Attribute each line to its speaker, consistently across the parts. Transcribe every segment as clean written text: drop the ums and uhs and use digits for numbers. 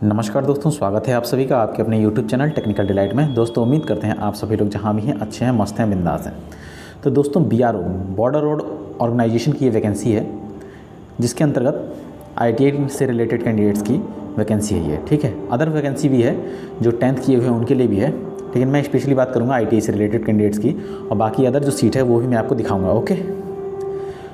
Speaker 1: नमस्कार दोस्तों, स्वागत है आप सभी का आपके अपने YouTube चैनल टेक्निकल डिलाइट में। दोस्तों उम्मीद करते हैं आप सभी लोग जहां भी हैं अच्छे हैं, मस्त हैं, बिंदास हैं। तो दोस्तों BRO बॉर्डर रोड ऑर्गेनाइजेशन की ये वैकेंसी है, जिसके अंतर्गत ITI से रिलेटेड कैंडिडेट्स की वैकेंसी है ये, ठीक है। अदर वैकेंसी भी है जो 10th किए हुए हैं उनके लिए भी है, लेकिन मैं स्पेशली बात करूँगा ITI से रिलेटेड कैंडिडेट्स की, और बाकी अदर जो सीट है वो भी मैं आपको दिखाऊँगा। ओके,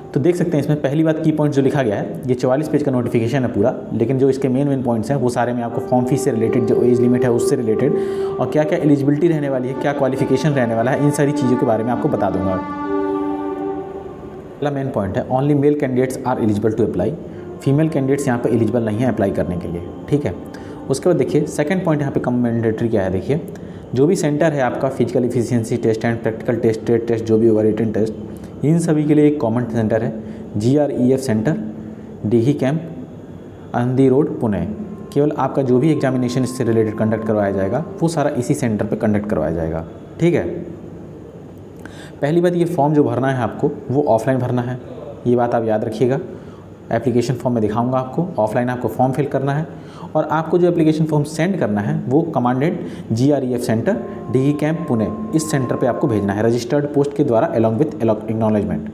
Speaker 1: तो देख सकते हैं इसमें पहली बात की पॉइंट जो लिखा गया है, ये 44 पेज का नोटिफिकेशन है पूरा, लेकिन जो इसके मेन पॉइंट्स हैं वो सारे मैं आपको फॉर्म फीस से रिलेटेड, जो एज लिमिट है उससे रिलेटेड, और क्या क्या एलिजिबिलिटी रहने वाली है, क्या क्वालिफिकेशन रहने वाला है, इन सारी चीज़ों के बारे में आपको बता दूंगा। पहला मेन पॉइंट है, only male candidates are eligible to apply. Female candidates यहाँ पर एलिजिबल नहीं है अप्लाई करने के लिए, ठीक है। उसके बाद देखिए सेकंड पॉइंट यहाँ पे कम मैंडेटरी क्या है, देखिए जो भी सेंटर है आपका physical efficiency test and practical test, trade test, जो भी होगा रिटन टेस्ट, इन सभी के लिए एक कॉमन सेंटर है, GREF सेंटर, DE कैंप, अंधी रोड, पुणे। केवल आपका जो भी एग्जामिनेशन इससे रिलेटेड कंडक्ट करवाया जाएगा वो सारा इसी सेंटर पे कंडक्ट करवाया जाएगा, ठीक है। पहली बात, ये फॉर्म जो भरना है आपको वो ऑफलाइन भरना है, ये बात आप याद रखिएगा। एप्लीकेशन फॉर्म में दिखाऊंगा आपको, ऑफलाइन आपको फॉर्म फिल करना है, और आपको जो एप्लीकेशन फॉर्म सेंड करना है वो commandant GREF centre, DE camp, Pune, इस सेंटर पे आपको भेजना है रजिस्टर्ड पोस्ट के द्वारा अलॉन्ग विथ एक्नॉलेजमेंट,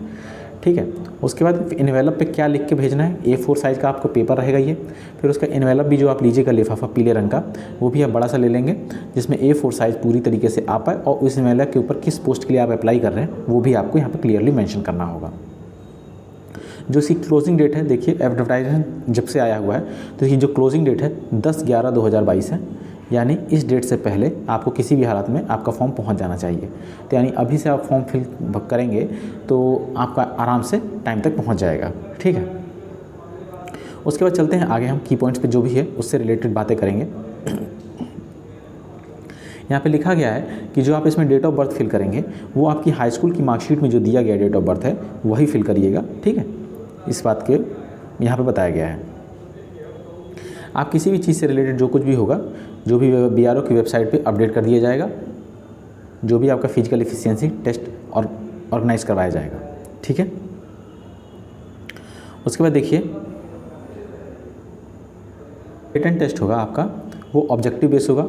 Speaker 1: ठीक है। उसके बाद इन्वेलप पे क्या लिख के भेजना है, A4 साइज़ का आपको पेपर रहेगा ये। फिर उसका इन्वेलप भी जो आप लीजिएगा लिफाफा पीले रंग का, वो भी आप बड़ा सा ले लेंगे, जिसमें A4 साइज़ पूरी तरीके से आ पाए, और उस इन्वेलप के ऊपर किस पोस्ट के लिए आप अप्लाई कर रहे हैं वो भी आपको यहाँ पर क्लियरली मैंशन करना होगा। जो इसकी क्लोजिंग डेट है, देखिए एडवर्टाइजमेंट जब से आया हुआ है तो इसकी जो क्लोजिंग डेट है 10/11/2022 है, यानी इस डेट से पहले आपको किसी भी हालत में आपका फॉर्म पहुंच जाना चाहिए। तो यानी अभी से आप फॉर्म फिल करेंगे तो आपका आराम से टाइम तक पहुंच जाएगा, ठीक है। उसके बाद चलते हैं आगे, हम की पॉइंट्स पे जो भी है उससे रिलेटेड बातें करेंगे। यहाँ पे लिखा गया है कि जो आप इसमें डेट ऑफ बर्थ फिल करेंगे वो आपकी हाई स्कूल की मार्कशीट में जो दिया गया डेट ऑफ बर्थ है वही फिल करिएगा, ठीक है। इस बात के यहाँ पे बताया गया है। आप किसी भी चीज़ से रिलेटेड जो कुछ भी होगा, जो भी BRO की वेबसाइट पे अपडेट कर दिया जाएगा, जो भी आपका फिजिकल इफिशियंसी टेस्ट और ऑर्गेनाइज करवाया जाएगा, ठीक है। उसके बाद देखिए रिटन टेस्ट होगा आपका, वो ऑब्जेक्टिव बेस होगा।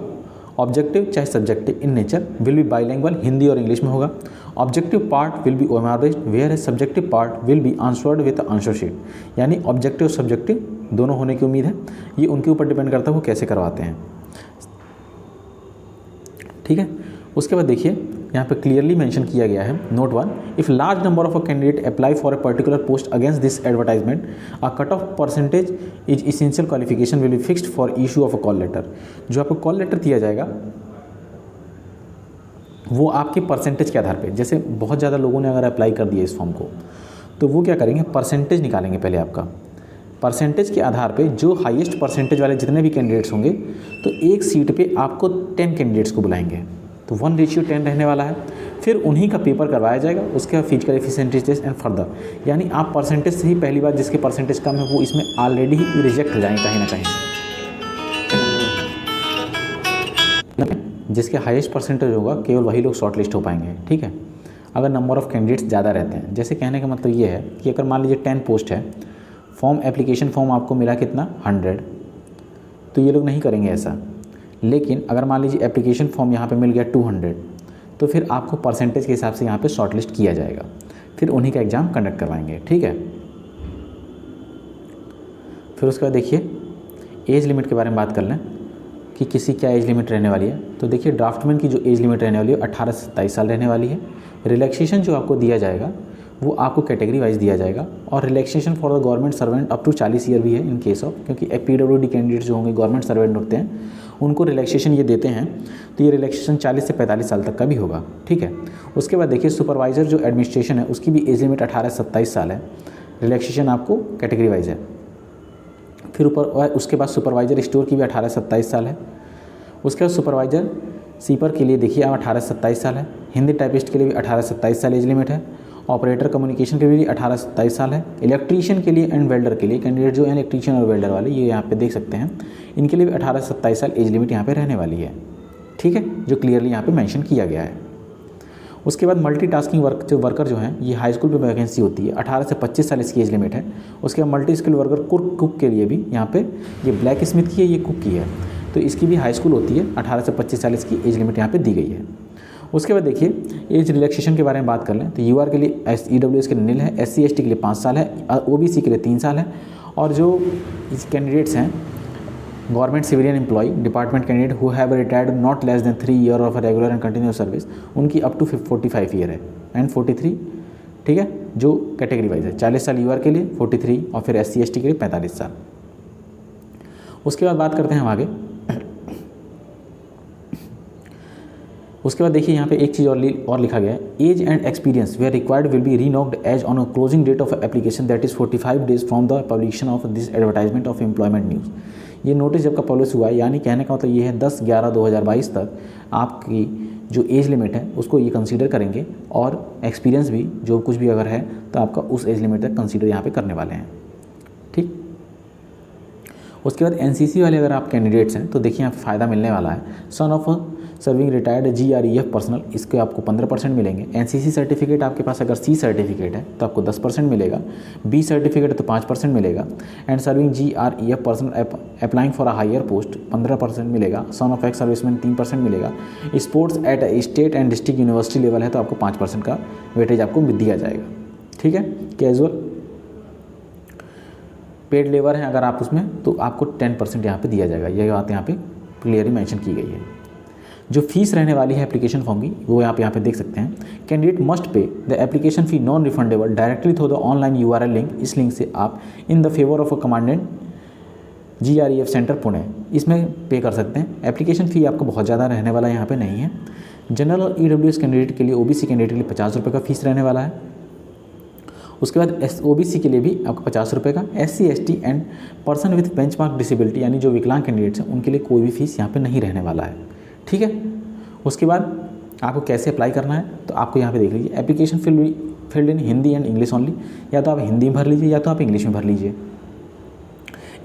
Speaker 1: ऑब्जेक्टिव चाहे subjective in nature will be bilingual, Hindi और इंग्लिश में होगा। Objective part will be OMR based, whereas subjective part will be answered with answer sheet, यानी ऑब्जेक्टिव और सब्जेक्टिव दोनों होने की उम्मीद है। ये उनके ऊपर डिपेंड करता है वो कैसे करवाते हैं, ठीक है। उसके बाद देखिए यहाँ पे क्लियरली मेंशन किया गया है, note 1, if large number of a candidate apply for a particular post against this advertisement, a cut off percentage is essential qualification will be fixed for issue of a call letter. जो आपको call letter दिया जाएगा वो आपके percentage के आधार पे, जैसे बहुत ज़्यादा लोगों ने अगर अप्लाई कर दिया इस फॉर्म को, तो वो क्या करेंगे, परसेंटेज निकालेंगे पहले आपका। परसेंटेज के आधार पे जो हाईएस्ट परसेंटेज वाले जितने भी कैंडिडेट्स होंगे, तो एक सीट पे आपको 10 कैंडिडेट्स को बुलाएंगे, तो 1:10 रहने वाला है। फिर उन्हीं का पेपर करवाया जाएगा, उसके बाद physical efficiency test and further, यानी आप परसेंटेज से ही पहली बार जिसके परसेंटेज कम है वो इसमें ऑलरेडी ही रिजेक्ट हो जाएंगे कहीं ना कहीं। जिसके हाईएस्ट परसेंटेज होगा केवल वही लोग शॉर्ट लिस्ट हो पाएंगे, ठीक है। अगर नंबर ऑफ़ कैंडिडेट्स ज़्यादा रहते हैं, जैसे कहने का मतलब ये है कि अगर मान लीजिए 10 पोस्ट है, फॉर्म एप्लीकेशन फॉर्म आपको मिला कितना 100, तो ये लोग नहीं करेंगे ऐसा। लेकिन अगर मान लीजिए एप्लीकेशन फॉर्म यहाँ पे मिल गया 200, तो फिर आपको परसेंटेज के हिसाब से यहाँ पे शॉर्ट लिस्ट किया जाएगा, फिर उन्हीं का एग्ज़ाम कंडक्ट करवाएंगे, ठीक है। फिर उसके बाद देखिए एज लिमिट के बारे में बात कर लें कि किसी क्या एज लिमिट रहने वाली है। तो देखिए ड्राफ्टमैन की जो एज लिमिट रहने वाली है 18 से 27 साल रहने वाली है। रिलैक्सेशन जो आपको दिया जाएगा वो आपको कैटेगरी वाइज दिया जाएगा, और relaxation for the government servant up to 40 year भी है इन केस ऑफ, क्योंकि PWD कैंडिडेट जो होंगे गवर्नमेंट सर्वेंट होते हैं उनको रिलैक्सेशन ये देते हैं, तो ये रिलैक्सेशन 40 से 45 साल तक का भी होगा, ठीक है। उसके बाद देखिए सुपरवाइज़र जो एडमिनिस्ट्रेशन है उसकी भी एज लिमिट 18 से 27 साल है, रिलैक्सेशन आपको कैटेगरी वाइज है। फिर ऊपर उसके बाद सुपरवाइज़र स्टोर की भी 18 से 27 साल है। उसके बाद सुपरवाइज़र सीपर के लिए देखिए आप 18 से 27 साल है। हिंदी टाइपिस्ट के लिए भी 18 से 27 साल एज लिमिट है। ऑपरेटर कम्युनिकेशन के लिए भी 18 से 27 साल है। इलेक्ट्रीशियन के लिए एंड वेल्डर के लिए कैंडिडेट जो है इलेक्ट्रीशियन और वेल्डर वाले, ये यहाँ पे देख सकते हैं, इनके लिए भी 18 से 27 साल एज लिमिट यहाँ पे रहने वाली है, ठीक है, जो क्लियरली यहाँ पे मेंशन किया गया है। उसके बाद मल्टीटास्किंग वर्कर जो हैं, ये हाई स्कूल पे वैकेंसी होती है, 18 से 25 साल इसकी एज लिमिट है। उसके बाद मल्टी स्किल वर्कर कुक के लिए भी यहाँ पे ये ब्लैक स्मिथ की है, ये कुक की है, तो इसकी भी हाई स्कूल होती है, 18 से 25 साल इसकी एज लिमिट यहाँ पे दी गई है। उसके बाद देखिए एज रिलैक्सेशन के बारे में बात कर लें तो यूआर के लिए EWS के लिए नील है, SC/ST के लिए 5 साल है, OBC के लिए 3 साल है, और जो इस कैंडिडेट्स हैं government civilian employ department candidate who have retired not less than 3 year of regular and continuous service, उनकी अप टू 45 ईयर है एंड 43, ठीक है, जो कैटेगरी वाइज है। 40 साल यूआर के लिए, 43, और फिर SC/ST के लिए 45 साल। उसके बाद बात करते हैं हम आगे। उसके बाद देखिए यहाँ पे एक चीज़ और लिखा गया है, age and experience where required will be reckoned age on a closing date of application that is 45 days from the publication of this advertisement of employment news. ये नोटिस जब का पब्लिश हुआ है, यानी कहने का मतलब ये है 10/11/2022 तक आपकी जो एज लिमिट है उसको ये कंसीडर करेंगे, और एक्सपीरियंस भी जो कुछ भी अगर है तो आपका उस एज लिमिट तक कंसीडर यहाँ पे करने वाले हैं, ठीक। उसके बाद NCC वाले अगर आप कैंडिडेट्स हैं तो देखिए यहाँ फ़ायदा मिलने वाला है। Son of serving retired GREF personal, इसके आपको 15% मिलेंगे। NCC सर्टिफिकेट आपके पास अगर C सर्टिफिकेट है तो आपको 10% मिलेगा, B सर्टिफिकेट है तो 5% मिलेगा, and serving GREF personal applying for a higher post 15% मिलेगा। सन ऑफ एक्स सर्विसमैन 3% मिलेगा। Sports at state and district university level है तो आपको 5% का वेटेज आपको दिया जाएगा, ठीक है। कैजुअल पेड लेबर है अगर आप उसमें तो आपको 10% यहाँ पे दिया जाएगा। ये बात यहाँ पे क्लियरली मेंशन की गई है। जो फीस रहने वाली है एप्लीकेशन फॉर्म की वो आप यहाँ पे देख सकते हैं। Candidate must pay the application fee non refundable directly through the online URL link. इस लिंक से आप in the favour of a commandant GREF centre Pune इसमें पे कर सकते हैं। एप्लीकेशन फ़ी आपका बहुत ज़्यादा रहने वाला यहाँ पे नहीं है। जनरल और EWS कैंडिडेट के लिए, OBC कैंडिडेट के लिए 50 रुपये का फीस रहने वाला है। उसके बाद OBC के लिए भी आपको 50 रुपये का, SC/ST and person with benchmark disability यानी जो विकलांग कैंडिडेट्स हैं उनके लिए कोई भी फीस यहाँ पे नहीं रहने वाला है, ठीक है। उसके बाद आपको कैसे अप्लाई करना है तो आपको यहाँ पे देख लीजिए, application filled in Hindi and English only, या तो आप हिंदी में भर लीजिए या तो आप इंग्लिश में भर लीजिए।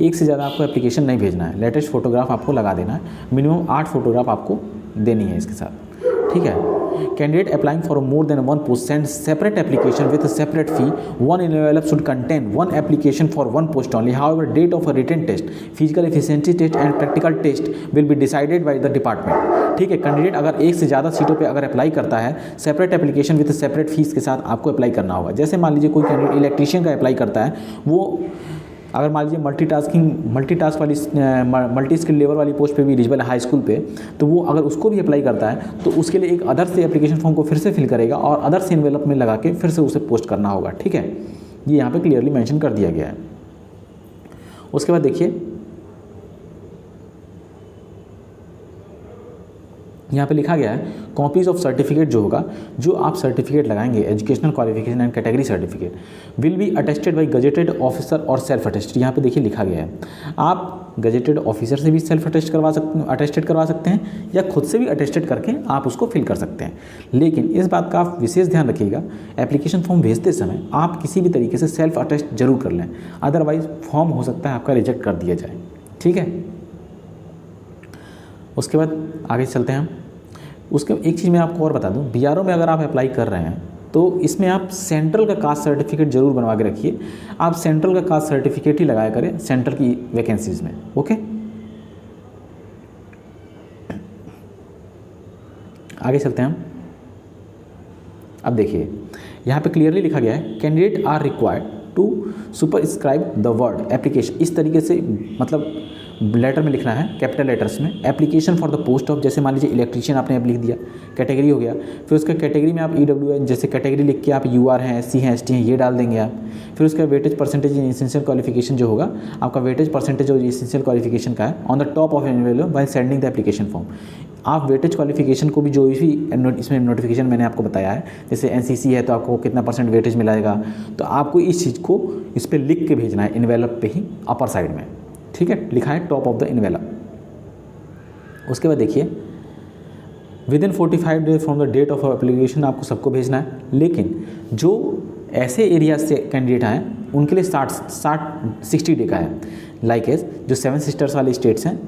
Speaker 1: एक से ज़्यादा आपको एप्लीकेशन नहीं भेजना है। लेटेस्ट फोटोग्राफ आपको लगा देना है, मिनिमम 8 फोटोग्राफ आपको देनी है इसके साथ, ठीक है। Candidate applying for more than 1 post send separate application with separate fee. 1 envelope should contain 1 application for 1 post only. However, date of a written test, physical efficiency test and practical test will be decided by the department. ठीक है, candidate अगर एक से ज़्यादा सीटों पे अगर apply करता है, separate application with separate fees के साथ आपको अप्लाई करना होगा। जैसे मान लीजिए कोई कैंडिडेट इलेक्ट्रीशियन का अप्लाई करता है, वो अगर मान लीजिए मल्टीटास्क वाली मल्टी स्किल लेबर वाली पोस्ट पे भी एलिजिबल है हाई स्कूल पे, तो वो अगर उसको भी अप्लाई करता है तो उसके लिए एक अदर से एप्लीकेशन फॉर्म को फिर से फिल करेगा और अदर से एनवेलप में लगा के फिर से उसे पोस्ट करना होगा, ठीक है। ये यहाँ पे क्लियरली मेंशन कर दिया गया है। उसके बाद देखिए यहाँ पे लिखा गया है कॉपीज़ ऑफ सर्टिफिकेट जो होगा, जो आप सर्टिफिकेट लगाएंगे educational qualification and category certificate will be attested bye gazetted officer और सेल्फ अटेस्टेड। यहाँ पे देखिए लिखा गया है आप गजेटेड ऑफिसर से भी सेल्फ अटेस्टेड करवा सकते हैं या खुद से भी अटेस्टेड करके आप उसको फिल कर सकते हैं। लेकिन इस बात का आप विशेष ध्यान रखिएगा, एप्लीकेशन फॉर्म भेजते समय आप किसी भी तरीके से सेल्फ अटेस्ट जरूर कर लें, अदरवाइज फॉर्म हो सकता है आपका रिजेक्ट कर दिया जाए, ठीक है। उसके बाद आगे चलते हैं हम। उसके एक चीज़ मैं आपको और बता दूं, BRO में अगर आप अप्लाई कर रहे हैं तो इसमें आप सेंट्रल का कास्ट सर्टिफिकेट जरूर बनवा के रखिए। आप सेंट्रल का कास्ट सर्टिफिकेट ही लगाया करें सेंट्रल की वैकेंसीज में, ओके। आगे चलते हैं हम। अब देखिए यहाँ पे क्लियरली लिखा गया है candidate are required to superscribe the word application. इस तरीके से मतलब लेटर में लिखना है कैपिटल लेटर्स में, application for the post of, जैसे मान लीजिए इलेक्ट्रीशियन आपने अब लिख दिया, कैटेगरी हो गया, फिर उसका कैटेगरी में आप EWS जैसे कैटेगरी लिख के आप UR हैं, SC हैं, ST हैं, ये डाल देंगे आप। फिर उसका वेटेज परसेंटेज इसेंशियल क्वालिफिकेशन जो होगा, आपका वेटेज परसेंटेज जो इसेंशियल क्वालिफिकेशन का है on the top of envelope while sending the application form. आप वेटेज क्वालिफिकेशन को भी जो भी इसमें नोटिफिकेशन मैंने आपको बताया है, जैसे NCC है तो आपको कितना % वेटेज मिलेगा, तो आपको इस चीज़ को इस पर लिख के भेजना है एनवेलप पे ही अपर साइड में, ठीक है, लिखा है टॉप ऑफ द एनवेलप। उसके बाद देखिए within 45 days from the date of application आपको सबको भेजना है। लेकिन जो ऐसे एरिया से कैंडिडेट आए उनके लिए 60 डे का है। लाइक एज जो 7 सिस्टर्स वाले स्टेट्स हैं,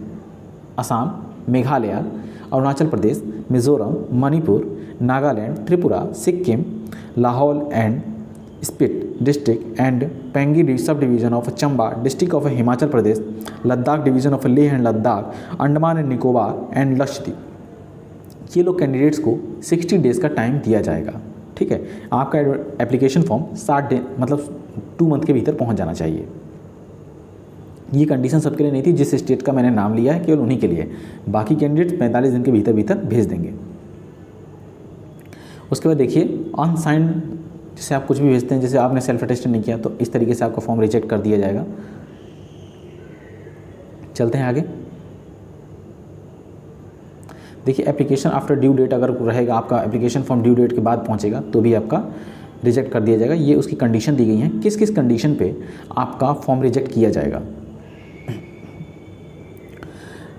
Speaker 1: Assam, Meghalaya, Arunachal Pradesh, Mizoram, Manipur Nagaland, Tripura, Sikkim, Lahaul and Spiti district and Pangi sub division of Chamba district of Himachal Pradesh, Ladakh division of Leh and Ladakh, Andaman and Nicobar and Lakshadweep. ये लोग कैंडिडेट्स को 60 डेज़ का टाइम दिया जाएगा। ठीक है, आपका एप्लीकेशन फॉर्म 60 डे मतलब 2 मंथ के भीतर पहुंच जाना चाहिए। ये कंडीशन सबके लिए नहीं थी, जिस स्टेट का मैंने नाम लिया है केवल उन्हीं के लिए, बाकी कैंडिडेट्स 45 दिन के भीतर भेज देंगे। उसके बाद देखिए अनसाइंड, जैसे आप कुछ भी भेजते हैं, जैसे आपने सेल्फ अटेस्टेड नहीं किया तो इस तरीके से आपका फॉर्म रिजेक्ट कर दिया जाएगा। चलते हैं आगे। देखिए एप्लीकेशन आफ्टर ड्यू डेट अगर रहेगा, आपका एप्लीकेशन फॉर्म ड्यू डेट के बाद पहुंचेगा तो भी आपका रिजेक्ट कर दिया जाएगा। ये उसकी कंडीशन दी गई है, किस किस कंडीशन पे आपका फॉर्म रिजेक्ट किया जाएगा।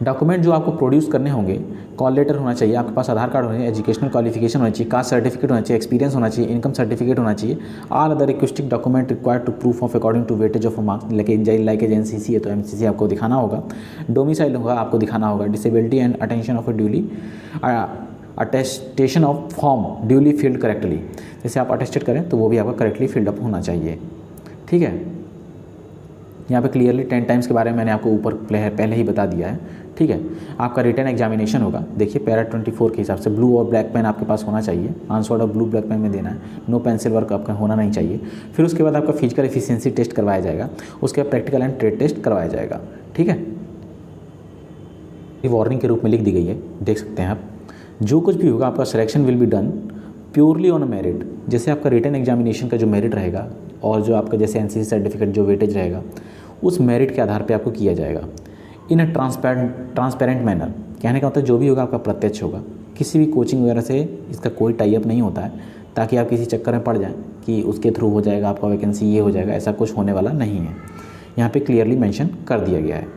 Speaker 1: डॉक्यूमेंट जो आपको प्रोड्यूस करने होंगे, कॉल लेटर होना चाहिए, आपके पास आधार कार्ड होना चाहिए, एजुकेशनल क्वालिफिकेशन होना चाहिए, कास्ट सर्टिफिकेट होना चाहिए, एक्सपीरियंस होना चाहिए, इनकम सर्टिफिकेट होना चाहिए। All other requesting document required to proof of according to weightage of marks, like NCC है तो एमसीसी आपको दिखाना होगा, डोमिसाइल होगा आपको दिखाना होगा, disability and attention of A duly attestation of form duly field correctly, जैसे आप अटेस्टेड करें तो वो भी आपका करेक्टली फिल्ड अप होना चाहिए। ठीक है, यहाँ पे क्लियरली 10 टाइम्स के बारे में मैंने आपको ऊपर पहले ही बता दिया है। ठीक है, आपका रिटन एग्जामिनेशन होगा। देखिए पैरा 24 के हिसाब से ब्लू और ब्लैक पेन आपके पास होना चाहिए, answer of blue black pen में देना है, नो पेंसिल वर्क आपका होना नहीं चाहिए। फिर उसके बाद आपका फिजिकल एफिशिएंसी टेस्ट करवाया जाएगा, उसके बाद प्रैक्टिकल एंड ट्रेड टेस्ट करवाया जाएगा। ठीक है, ये वार्निंग के रूप में लिख दी गई है, देख सकते हैं आप। जो कुछ भी होगा आपका selection will be done purely on merit, जैसे आपका रिटन एग्जामिनेशन का जो मेरिट रहेगा और जो आपका जैसे एनसीसी सर्टिफिकेट जो वेटेज रहेगा उस मेरिट के आधार पे आपको किया जाएगा। इन अ ट्रांसपेरेंट मैनर, कहने का मतलब जो भी होगा आपका प्रत्यक्ष होगा, किसी भी कोचिंग वगैरह से इसका कोई टाई अप नहीं होता है ताकि आप किसी चक्कर में पड़ जाएं कि उसके थ्रू हो जाएगा आपका वैकेंसी, ये हो जाएगा, ऐसा कुछ होने वाला नहीं है। यहाँ पे क्लियरली मेंशन कर दिया गया है।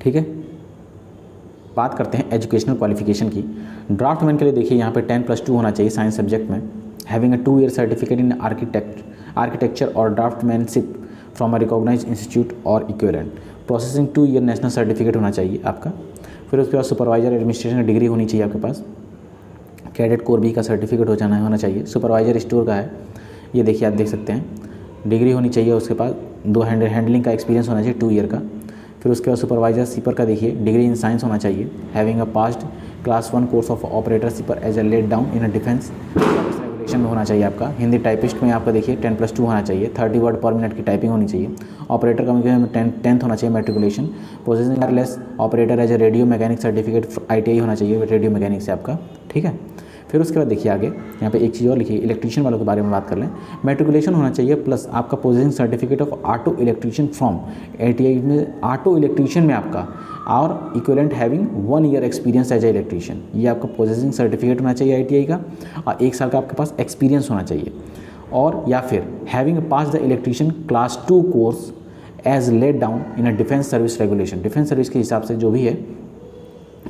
Speaker 1: ठीक है, बात करते हैं एजुकेशनल क्वालिफिकेशन की। ड्राफ्टमैन के लिए देखिए यहाँ पे 10+2 होना चाहिए साइंस सब्जेक्ट में, having a 2 year certificate in architecture और draughtsmanship from a recognised institute और equivalent, processing 2 year national certificate होना चाहिए आपका। फिर उसके बाद सुपरवाइजर एडमिनिस्ट्रेशन की डिग्री होनी चाहिए आपके पास, कैडेट कोर बी का सर्टिफिकेट होना चाहिए, सुपरवाइजर स्टोर का है, ये देखिए आप देख सकते हैं, डिग्री होनी चाहिए उसके पास, 2 हैंडलिंग का एक्सपीरियंस होना चाहिए 2 ईयर का। फिर उसके बाद सुपरवाइजर सीपर का देखिए डिग्री इन साइंस होना चाहिए, having a passed class 1 course of operator seeper as a laid down in a defence regulation में होना चाहिए आपका। हिंदी टाइपिस्ट में आपका देखिए 10+2 होना चाहिए, 30 वर्ड पर मिनट की टाइपिंग होनी चाहिए। ऑपरेटर कम्युनिकेशन में 10th होना चाहिए matriculation. Processing wireless operator as a radio mechanic certificate ITI होना चाहिए रेडियो मैकेनिक से आपका। ठीक है, फिर उसके बाद देखिए आगे यहाँ पे एक चीज़ और लिखिए, इलेक्ट्रीशियन वालों के बारे में बात कर लें। मैट्रिकुलेशन होना चाहिए प्लस आपका possessing certificate of auto electrician from ITI में, ऑटो इलेक्ट्रीशियन में आपका, और equivalent having 1 year experience as a electrician, ये आपका पोजेसिंग सर्टिफिकेट होना चाहिए ITI का, और 1 साल का आपके पास एक्सपीरियंस होना चाहिए। और या फिर having pass the electrician class 2 course as laid down in a defence service regulation, defence service के हिसाब से जो भी है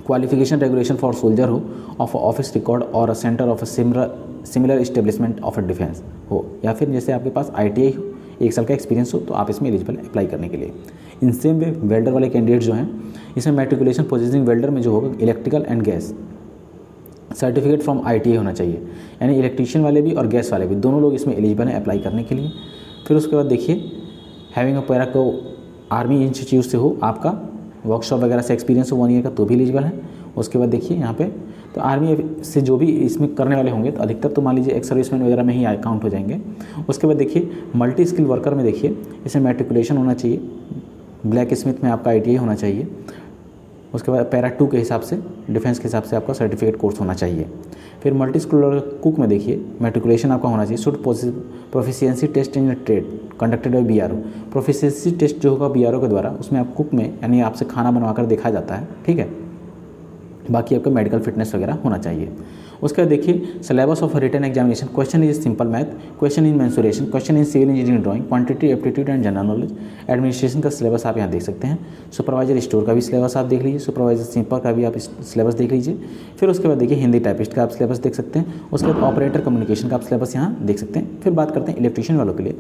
Speaker 1: क्वालिफिकेशन रेगुलेशन फॉर सोल्जर हो, ऑफ ऑफिस रिकॉर्ड और a centre of a similar establishment of a defence हो, या फिर जैसे आपके पास ITI हो, 1 साल का एक्सपीरियंस हो, तो आप इसमें एलिजिबल अप्लाई करने के लिए। इन सेम वे वेल्डर वाले कैंडिडेट्स जो हैं, इसमें मैट्रिकुलेशन पोजेसिंग वेल्डर में जो होगा electrical and gas certificate from ITI होना चाहिए, यानी इलेक्ट्रीशियन वाले भी और गैस वाले भी दोनों लोग इसमें एलिजिबल हैं अप्लाई करने के लिए। फिर उसके बाद देखिए हैविंग अ पैरा को आर्मी इंस्टीट्यूट से हो, आपका वर्कशॉप वगैरह से एक्सपीरियंस हो 1 ईयर का, तो भी एलिजिबल है। उसके बाद देखिए यहाँ पे तो आर्मी से जो भी इसमें करने वाले होंगे, तो अधिकतर तो मान लीजिए एक्स सर्विसमैन वगैरह में ही काउंट हो जाएंगे। उसके बाद देखिए मल्टी स्किल वर्कर में देखिए इसमें मैट्रिकुलेशन होना चाहिए, ब्लैक स्मिथ में आपका ITI होना चाहिए। उसके बाद पैरा 2 के हिसाब से, डिफेंस के हिसाब से आपका सर्टिफिकेट कोर्स होना चाहिए। फिर मल्टी स्किल कुक में देखिए मैट्रिकुलेशन आपका होना चाहिए, should proficiency test in trade conducted by BRO, proficiency test जो होगा BRO के द्वारा, उसमें आप कुक में यानी आपसे खाना बनवाकर देखा जाता है। ठीक है, बाकी आपका मेडिकल फिटनेस वगैरह होना चाहिए। उसके बाद देखिए syllabus of written examination, question is simple math, question in mensuration, question in civil engineering drawing, quantity aptitude and general knowledge. Administration का सिलेबस आप यहाँ देख सकते हैं, सुपरवाइजर स्टोर का भी सिलेबस आप देख लीजिए, सुपरवाइजर सिंपर का भी आप सिलेबस देख लीजिए। फिर उसके बाद देखिए हिंदी टाइपिस्ट का आप सिलेबस देख सकते हैं। उसके बाद ऑपरेटर कम्युनिकेशन का आप सिलेबस यहाँ देख सकते हैं। फिर बात करते हैं इलेक्ट्रीशियन वालों के लिए,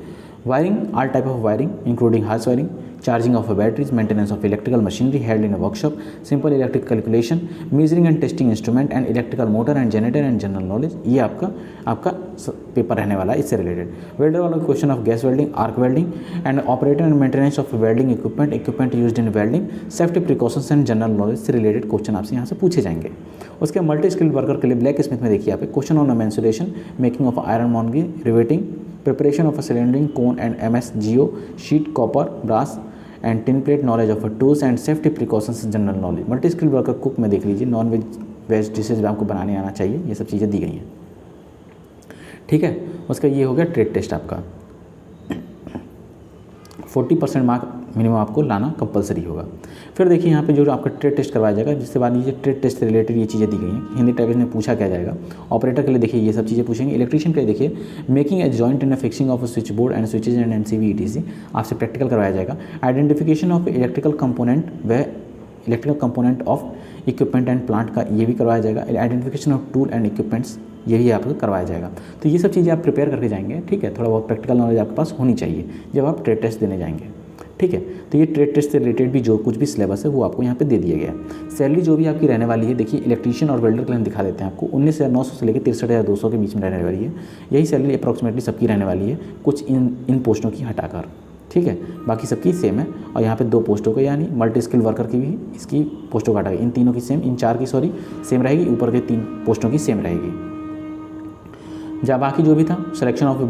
Speaker 1: wiring, all type of wiring including house wiring, charging of batteries, maintenance of electrical machinery held in a workshop, simple electric calculation, measuring and testing instrument and electrical motor and generator and general knowledge, ये आपका paper रहने वाला है इससे related. Welder वाला question of gas welding, arc welding and operator and maintenance of welding equipment used in welding, safety precautions and general knowledge से related question आपसे यहाँ से पूछे जाएंगे। उसके मल्टी स्किल वर्कर के लिए ब्लैक स्मिथ में देखिए आप question on mensuration, making of ironmongery, riveting, preparation of a cylindering cone and MSGO sheet, copper, brass and tin plate, knowledge of tools and safety precautions, general knowledge. Multi skill worker cook में देख लीजिए, non veg dishes भी आपको बनाने आना चाहिए, ये सब चीज़ें दी गई हैं, ठीक है। उसका ये हो गया ट्रेड टेस्ट आपका 40% मार्क मिनिमम आपको लाना कंपलसरी होगा। फिर देखिए यहाँ पे जो आपका ट्रेड टेस्ट करवाया जाएगा, जिससे बाद नीचे ट्रेड टेस्ट से रिलेटेड ये चीज़ें दी गई हैं। हिंदी टाइपिंग में पूछा क्या जाएगा, ऑपरेटर के लिए देखिए ये सब चीज़ें पूछेंगे। इलेक्ट्रीशियन के लिए देखिए making a joint in fixing off switch board and switches and MCB ETC आपसे प्रैक्टिकल करवाया जाएगा। आइडेंटिफिकेशन ऑफ इलेक्ट्रिकल कंपोनेंट व electrical component of equipment and plant का ये भी करवाया जाएगा। Identification of tool and equipments ये भी आपको करवाया जाएगा। तो ये सब चीज़ें आप प्रिपेयर करके जाएंगे, ठीक है। थोड़ा बहुत प्रैक्टिकल नॉलेज आपके पास होनी चाहिए जब आप ट्रेड टेस्ट देने जाएंगे, ठीक है। तो ये ट्रेड टेस्ट से रिलेटेड भी जो कुछ भी सिलेबस है वो आपको यहाँ पे दे दिया गया है। सैलरी जो भी आपकी रहने वाली है, देखिए इलेक्ट्रीशियन और वेल्डर के लिए हम दिखा देते हैं आपको 19,900 से लेकर 63,200 के बीच में रहने वाली है। यही सैलरी अप्रॉक्सीमेटली सबकी रहने वाली है, कुछ इन पोस्टों की हटाकर, ठीक है। बाकी सबकी सेम है। और यहाँ पे 2 पोस्टों का यानी मल्टी स्किल वर्कर की भी इसकी पोस्टों का हटा, इन तीनों की सेम, इन 4 की सेम रहेगी, ऊपर के 3 पोस्टों की सेम रहेगी। जहाँ बाकी जो भी था selection of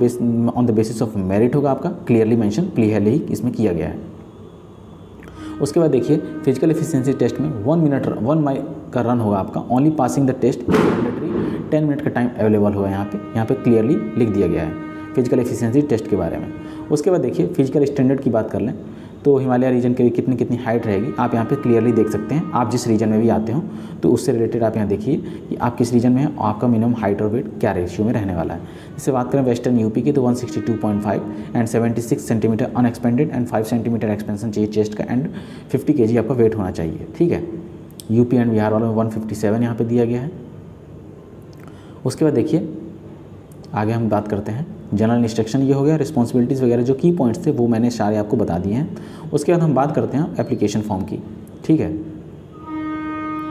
Speaker 1: on the basis of merit होगा आपका, क्लियरली मेंशन क्लियरली ही इसमें किया गया है। उसके बाद देखिए फिजिकल एफिशिएंसी टेस्ट में 1 माइल का रन होगा आपका, only passing the test mandatory 10 minute का टाइम अवेलेबल होगा। यहाँ पे क्लियरली लिख दिया गया है फिजिकल एफिशिएंसी टेस्ट के बारे में। उसके बाद देखिए फिजिकल स्टैंडर्ड की बात कर लें तो हिमालय रीजन के लिए कितनी हाइट रहेगी आप यहाँ पे क्लियरली देख सकते हैं। आप जिस रीजन में भी आते हो तो उससे रिलेटेड आप यहाँ देखिए कि आप किस रीजन में हैं और आपका मिनिमम हाइट और वेट क्या रेशियो में रहने वाला है। इससे बात करें वेस्टर्न यूपी की तो 162.5 and 76 centimetre unexpanded and 5 centimetre expansion चाहिए चेस्ट का एंड 50 kg आपका वेट होना चाहिए, ठीक है। यूपी एंड बिहार वालों में 157 यहाँ पर दिया गया है। उसके बाद देखिए आगे हम बात करते हैं जनरल इंस्ट्रक्शन, ये हो गया। रिस्पॉन्सिबिलिटीज़ वगैरह जो की पॉइंट्स थे वो मैंने सारे आपको बता दिए हैं। उसके बाद हम बात करते हैं एप्लीकेशन फॉर्म की, ठीक है।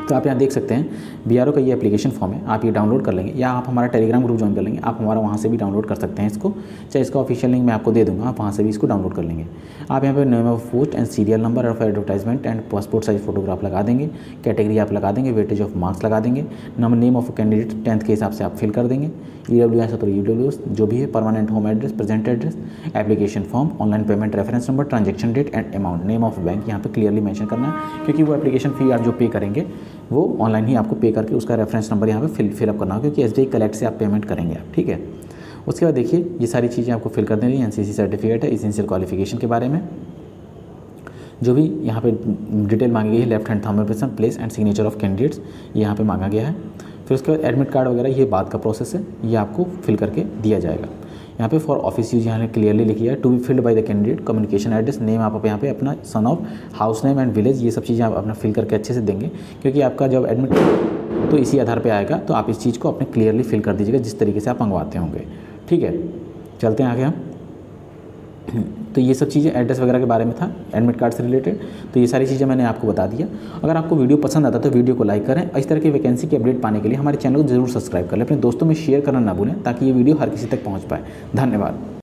Speaker 1: तो आप यहाँ देख सकते हैं BRO का ये एप्लीकेशन फॉर्म है, आप ये डाउनलोड कर लेंगे या आप हमारा टेलीग्राम ग्रुप ज्वाइन कर लेंगे, आप हमारा वहाँ से भी डाउनलोड कर सकते हैं इसको, चाहे इसका ऑफिशियल लिंक मैं आपको दे दूँगा, आप वहाँ से भी इसको डाउनलोड कर लेंगे। आप यहाँ पे name of post and serial number of advertisement and passport size photograph लगा देंगे, कैटेगरी आप लगा देंगे, वेटेज ऑफ मार्क्स लगा देंगे, नेम ऑफ कैंडिडेट 10th के हिसाब से आप फिल कर देंगे, EWS है तो EWS जो भी है, permanent home address, present address, application form, online payment reference number, transaction date and amount, name of bank यहाँ पे क्लियरली मेंशन करना है, क्योंकि वो एप्लीकेशन फ़ी आप जो पे करेंगे वो ऑनलाइन ही आपको पे करके उसका रेफरेंस नंबर यहाँ पे फिलअप करना होगा, क्योंकि SBI कलेक्ट से आप पेमेंट करेंगे आप, ठीक है। उसके बाद देखिए ये सारी चीज़ें आपको फिल कर देनी है। NCC सर्टिफिकेट है, इसेंशियल क्वालिफिकेशन के बारे में जो भी यहाँ पे डिटेल मांगी गई है, left hand thumb impression, place and signature of candidates ये यहाँ पे मांगा गया है। फिर उसके बाद एडमिट कार्ड वगैरह ये बाद का प्रोसेस है, ये आपको फिल करके दिया जाएगा। यहाँ पे फॉर ऑफिस यूज यहाँ क्लियरली लिखी है, to be filled by the candidate, communication address, name आप यहाँ पे अपना son of, house name and village, ये सब चीज़ें आप अपना फिल करके अच्छे से देंगे, क्योंकि आपका जब एडमिट तो इसी आधार पे आएगा। तो आप इस चीज़ को अपने क्लियरली फिल कर दीजिएगा जिस तरीके से आप मंगवाते होंगे, ठीक है। चलते हैं आगे हम। तो ये सब चीज़ें एड्रेस वगैरह के बारे में था एडमिट कार्ड से रिलेटेड, तो ये सारी चीज़ें मैंने आपको बता दिया। अगर आपको वीडियो पसंद आता तो वीडियो को लाइक करें। इस तरह की वैकेंसी की अपडेट पाने के लिए हमारे चैनल को जरूर सब्सक्राइब कर लें, अपने दोस्तों में शेयर करना ना भूलें ताकि ये वीडियो हर किसी तक पहुँच पाए। धन्यवाद।